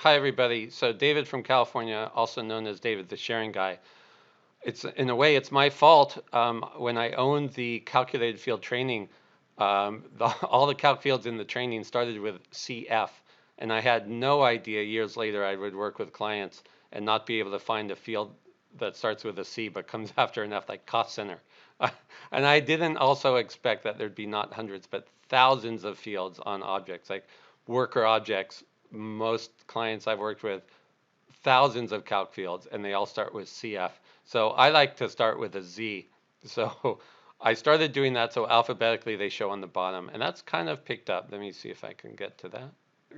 Hi, everybody. So David from California, also known as David the Sharing Guy. It's in a way, it's my fault. When I owned the calculated field training, all the calc fields in the training started with CF, and I had no idea years later I would work with clients and not be able to find a field that starts with a C but comes after an F, like cost center. And I didn't also expect that there'd be not hundreds, but thousands of fields on objects, like worker objects. Most clients I've worked with, thousands of calc fields, and they all start with CF. So I like to start with a Z. So I started doing that so alphabetically they show on the bottom, and that's kind of picked up. Let me see if I can get to that.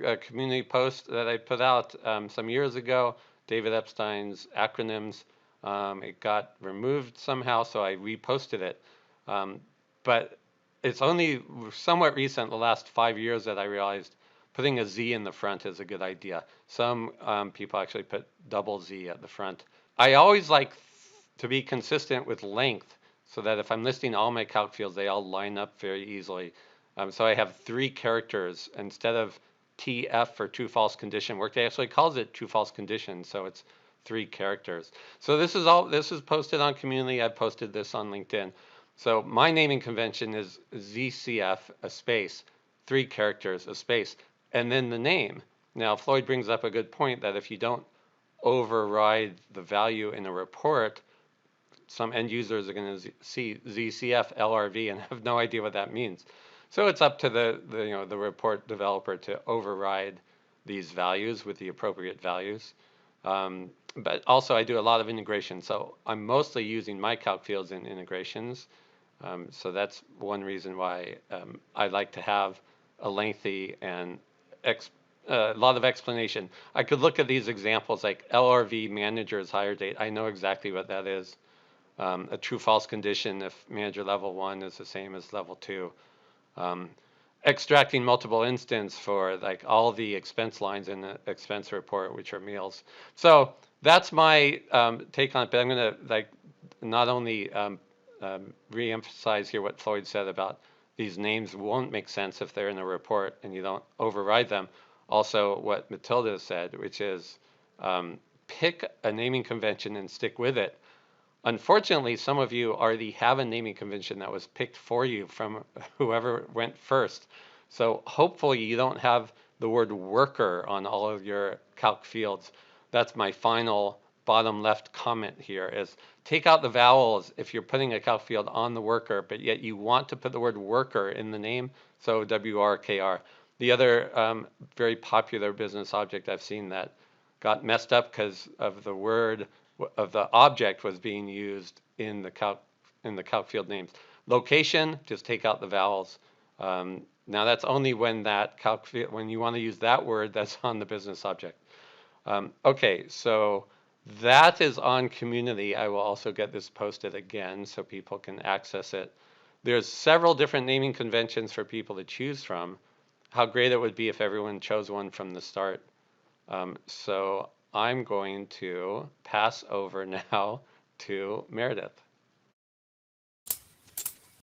A community post that I put out some years ago, David Epstein's acronyms. It got removed somehow, so I reposted it. But it's only somewhat recent, the last 5 years, that I realized putting a Z in the front is a good idea. Some people actually put double Z at the front. I always like to be consistent with length so that if I'm listing all my calc fields, they all line up very easily. So I have 3 characters instead of TF for true false condition. Workday actually calls it true false condition, so it's 3 characters. So this is posted on Community. I posted this on LinkedIn. So my naming convention is ZCF, a space, 3 characters, a space, and then the name. Now, Floyd brings up a good point that if you don't override the value in a report, some end users are going to see ZCF LRV and have no idea what that means. So it's up to the report developer to override these values with the appropriate values. But also I do a lot of integration, so I'm mostly using my calc fields in integrations. So that's one reason why I like to have a lengthy and a lot of explanation. I could look at these examples like LRV manager's hire date. I know exactly what that is. A true false condition if manager level 1 is the same as level 2. Extracting multiple instance for like all the expense lines in the expense report, which are meals. So that's my take on it, but I'm going to like not only re-emphasize here what Floyd said about these names won't make sense if they're in a report and you don't override them. Also what Matilda said, which is pick a naming convention and stick with it. Unfortunately, some of you already have a naming convention that was picked for you from whoever went first. So hopefully you don't have the word worker on all of your calc fields. That's my final bottom left comment here is take out the vowels if you're putting a calc field on the worker, but yet you want to put the word worker in the name, so WRKR. The other very popular business object I've seen that got messed up because of the word of the object was being used in the calc field names. Location, just take out the vowels. Now that's only when that calc field, when you want to use that word that's on the business object. Okay, so that is on Community. I will also get this posted again so people can access it. There's several different naming conventions for people to choose from. How great it would be if everyone chose one from the start. So I'm going to pass over now to Meredith.